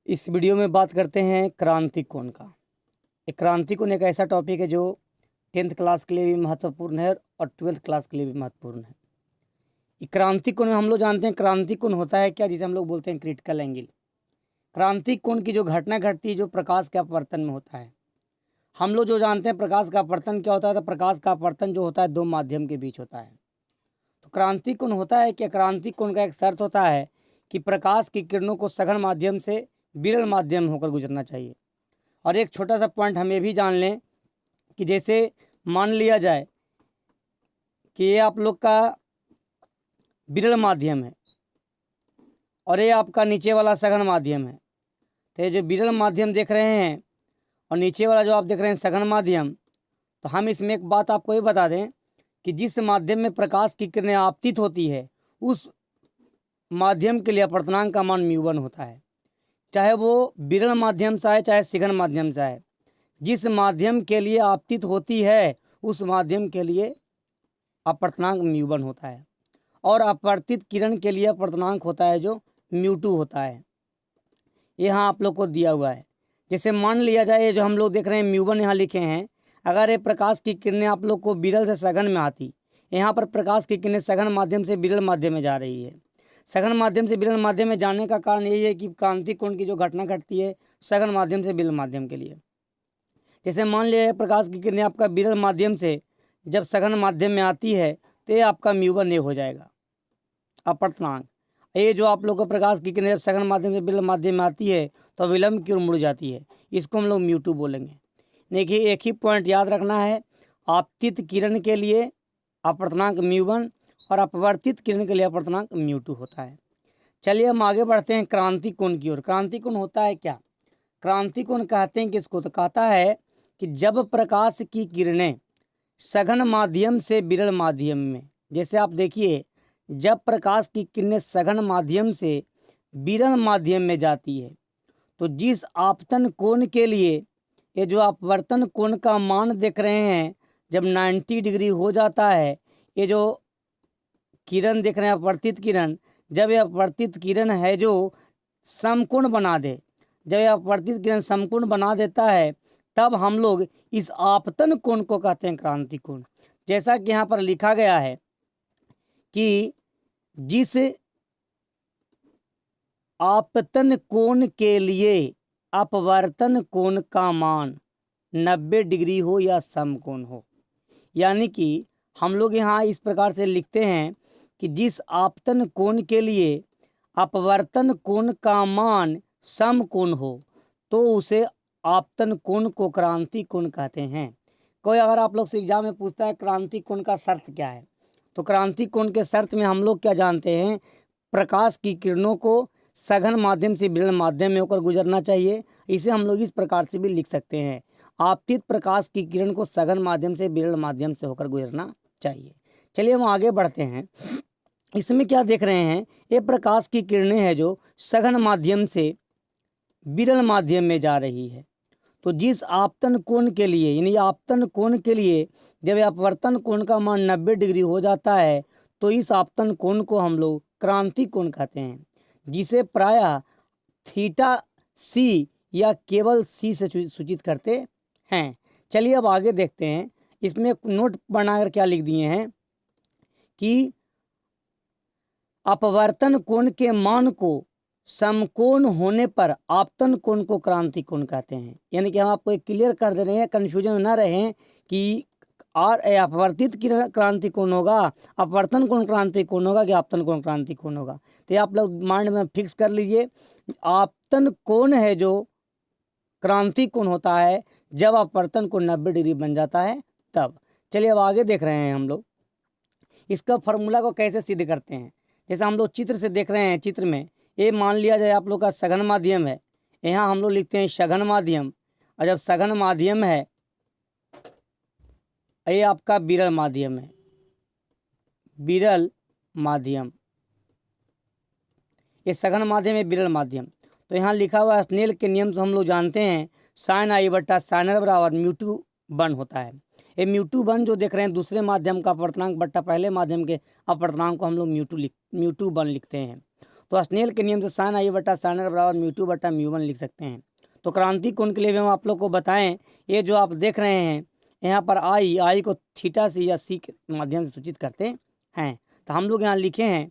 इस वीडियो में बात करते हैं क्रांति कोण का। एक क्रांति कोण एक ऐसा टॉपिक है जो 10th क्लास के लिए भी महत्वपूर्ण है और 12th क्लास के लिए भी महत्वपूर्ण है। क्रांति कोण में हम लोग जानते हैं क्रांति कोण होता है क्या, जिसे हम लोग बोलते हैं क्रिटिकल एंगल। क्रांति कोण की जो घटना घटती है जो प्रकाश के अपवर्तन में होता है। हम लोग जो जानते हैं प्रकाश का अपवर्तन क्या होता है, तो प्रकाश का अपवर्तन जो होता है दो माध्यम के बीच होता है। तो क्रांति कोण होता है कि क्रांति कोण का एक शर्त होता है कि प्रकाश की किरणों को सघन माध्यम से विरल माध्यम होकर गुजरना चाहिए। और एक छोटा सा पॉइंट हम ये भी जान लें कि जैसे मान लिया जाए कि ये आप लोग का विरल माध्यम है और ये आपका नीचे वाला सघन माध्यम है। तो ये जो विरल माध्यम देख रहे हैं और नीचे वाला जो आप देख रहे हैं सघन माध्यम, तो हम इसमें एक बात आपको ये बता दें कि जिस माध्यम में प्रकाश की किरणें आपतित होती है उस माध्यम के लिए अपवर्तनांक का मान μ1 होता है, चाहे वो विरल माध्यम से आए चाहे सघन माध्यम से आए। जिस माध्यम के लिए आपतित होती है उस माध्यम के लिए अपवर्तनांक μ1 होता है और अपवर्तित किरण के लिए अपवर्तनांक होता है जो μ2 होता है। यहाँ आप लोग को दिया हुआ है। जैसे मान लिया जाए ये जो हम लोग देख रहे हैं μ1 यहाँ लिखे हैं, अगर ये प्रकाश की किरणें आप लोग को विरल से सघन में आती, यहाँ पर प्रकाश की किरणें सघन माध्यम से विरल माध्यम में जा रही है। सघन माध्यम से विरल माध्यम में जाने का कारण यही है कि क्रांति कोण की जो घटना घटती है सघन माध्यम से विरल माध्यम के लिए। जैसे मान लिया प्रकाश की किरणें आपका विरल माध्यम से जब सघन माध्यम में आती है तो ये आपका μ1 हो जाएगा अपवर्तनांक। ये जो आप लोग को प्रकाश की किरणें जब सघन माध्यम से विरल माध्यम में आती है तो विलंब की ओर मुड़ जाती है, इसको हम लोग μ2 बोलेंगे। देखिए एक ही पॉइंट याद रखना है, आपतित किरण के लिए अपवर्तनांक μ1 और अपवर्तित किरण के लिए अपवर्तनांक μ2 होता है। चलिए हम आगे बढ़ते हैं क्रांति कोण की ओर। क्रांति कोण होता है क्या? क्रांति कोण कहते हैं किसको? तो कहता है कि जब प्रकाश की किरणें सघन माध्यम से विरल माध्यम में, जैसे आप देखिए जब प्रकाश की किरणें सघन माध्यम से विरल माध्यम में जाती है तो जिस आपतन कोण के लिए ये जो अपवर्तन कोण का मान देख रहे हैं जब 90 डिग्री हो जाता है, ये जो किरण देख रहे हैं अपवर्तित किरण, जब ये अपवर्तित किरण है जो समकोण बना दे, जब ये अपवर्तित किरण समकोण बना देता है तब हम लोग इस आपतन कोण को कहते हैं क्रांति कोण। जैसा कि यहाँ पर लिखा गया है कि जिस आपतन कोण के लिए अपवर्तन कोण का मान 90 डिग्री हो या समकोण हो, यानी कि हम लोग यहाँ इस प्रकार से लिखते हैं कि जिस आपतन कोण के लिए अपवर्तन कोण का मान समकोण हो तो उसे आपतन कोण को क्रांति कोण कहते हैं। कोई अगर आप लोग से एग्जाम में पूछता है क्रांति कोण का शर्त क्या है, तो क्रांति कोण के शर्त में हम लोग क्या जानते हैं, प्रकाश की किरणों को सघन माध्यम से विरल माध्यम में होकर गुजरना चाहिए। इसे हम लोग इस प्रकार से भी लिख सकते हैं, आपतित प्रकाश की किरण को सघन माध्यम से विरल माध्यम से होकर गुजरना चाहिए। चलिए हम आगे बढ़ते हैं। इसमें क्या देख रहे हैं, ये प्रकाश की किरणें हैं जो सघन माध्यम से विरल माध्यम में जा रही है। तो जिस आपतन कोण के लिए, यानी आपतन कोण के लिए जब अपवर्तन कोण का मान 90 डिग्री हो जाता है तो इस आपतन कोण को हम लोग क्रांति कोण कहते हैं, जिसे प्रायः थीटा सी या केवल सी से सूचित करते हैं। चलिए अब आगे देखते हैं। इसमें नोट बनाकर क्या लिख दिए हैं कि अपवर्तन कोण के मान को समकोण होने पर आपतन कोण को क्रांति कोण कहते हैं। यानी कि हम आपको एक क्लियर कर दे रहे हैं, कन्फ्यूजन में ना रहें कि अपवर्तित क्रांति कोण होगा, अपवर्तन कोण क्रांति कोण होगा कि आपतन कोण क्रांति कोण होगा। तो आप लोग माइंड में फिक्स कर लीजिए, आपतन कोण है जो क्रांति कोण होता है जब अपवर्तन कोण 90 डिग्री बन जाता है तब। चलिए अब आगे देख रहे हैं हम लोग इसका फॉर्मूला को कैसे सिद्ध करते हैं। जैसे हम लोग चित्र से देख रहे हैं, चित्र में ये मान लिया जाए आप लोग का सघन माध्यम है, यहाँ हम लोग लिखते हैं सघन माध्यम, और जब सघन माध्यम है ये आपका विरल माध्यम है, विरल माध्यम, ये सघन माध्यम है विरल माध्यम। तो यहाँ लिखा हुआ स्नेल के नियम से हम लोग जानते हैं साइन आई बट्टा साइन आर बराबर μ2 बन होता है। ये μ2 बन जो देख रहे हैं दूसरे माध्यम का अपवर्तनांक बट्टा पहले माध्यम के अपवर्तनांक को हम लोग μ2 बन लिखते हैं। तो स्नेल के नियम से साइन आई बटा साइन आर बराबर म्यू टू बटा म्यू वन लिख सकते हैं। तो क्रांतिक कोण के लिए भी हम आप लोग को बताएं, ये जो आप देख रहे हैं यहाँ पर आई को थीटा सी या सी के माध्यम से सूचित करते हैं। तो हम लोग यहाँ लिखे हैं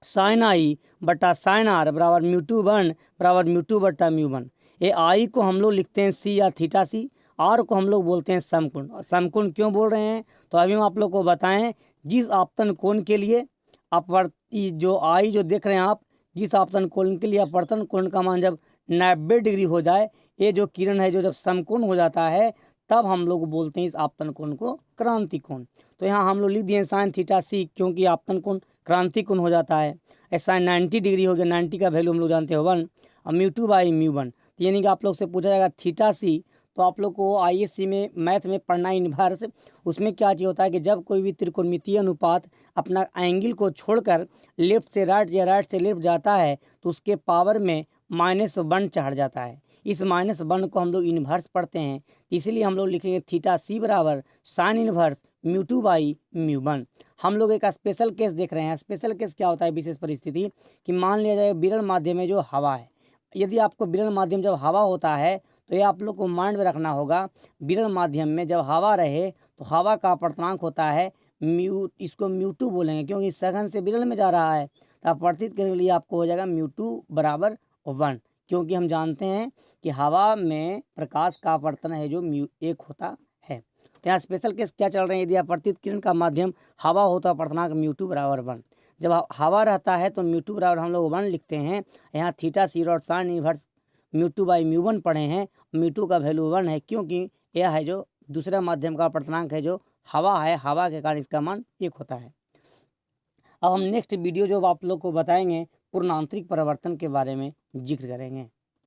साइन आई बटा साइन आर बराबर म्यू टू वन बराबर म्यू टू बटा म्यू वन। ये आई को हम लोग लिखते हैं सी या थीटा सी, आर को हम लोग बोलते हैं समकोण। समकोण क्यों बोल रहे हैं तो अभी हम आप लोग को बताएं, जिस आपतन कोण के लिए जो आई जो देख रहे हैं आप, जिस आपतन कोण के लिए अपवर्तन कोण का मान जब 90 डिग्री हो जाए, ये जो किरण है जो जब समकोण हो जाता है, तब हम लोग बोलते हैं इस आपतन कोण को क्रांतिक कोण। तो यहाँ हम लोग लिख दिए साइन थीटा सी, क्योंकि आपतन कोण क्रांतिक कोण हो जाता है। साइन 90 डिग्री हो गया, 90 का वैल्यू हम लोग जानते हो 1, और mu two by mu one. तो यानी कि आप लोग से पूछा जाएगा थीटा सी, तो आप लोग को आईएससी में मैथ में पढ़ना इन्वर्स। उसमें क्या चीज़ होता है कि जब कोई भी त्रिकोणमितीय अनुपात अपना एंगल को छोड़कर लेफ्ट से राइट या राइट से लेफ्ट जाता है, तो उसके पावर में -1 चढ़ जाता है। इस -1 को हम लोग इन्वर्स पढ़ते हैं, इसीलिए हम लोग लिखेंगे थीटा सी बराबर sign inverse mu two by mu one. हम लोग एक स्पेशल केस देख रहे हैं। स्पेशल केस क्या होता है, विशेष परिस्थिति कि मान लिया जाए विरल माध्यम में जो हवा है, यदि आपको विरल माध्यम जब हवा होता है तो ये आप लोग को माइंड में रखना होगा, विरल माध्यम में जब हवा रहे तो हवा का अपवर्तनांक होता है म्यू, इसको म्यू टू बोलेंगे क्योंकि सघन से विरल में जा रहा है। तो अपवर्तित करने के लिए आपको हो जाएगा म्यू टू बराबर 1, क्योंकि हम जानते हैं कि हवा में प्रकाश का अपवर्तन है जो म्यू 1 होता है। तो यहाँ स्पेशल केस क्या चल रहे हैं, यदि अपवर्तित किरण का माध्यम हवा होता है अपवर्तनांक म्यू टू बराबर 1। जब हवा रहता है तो म्यू टू बराबर हम लोग 1 लिखते हैं। यहाँ थीटा सी और sign inverse mu two by mu one पढ़े हैं। म्यू टू का वैल्यू 1 है, क्योंकि यह है जो दूसरा माध्यम का अपवर्तनांक है जो हवा है, हवा के कारण इसका मान 1 होता है। अब हम नेक्स्ट वीडियो जो आप लोग को बताएंगे पूर्णांतरिक परिवर्तन के बारे में जिक्र करेंगे।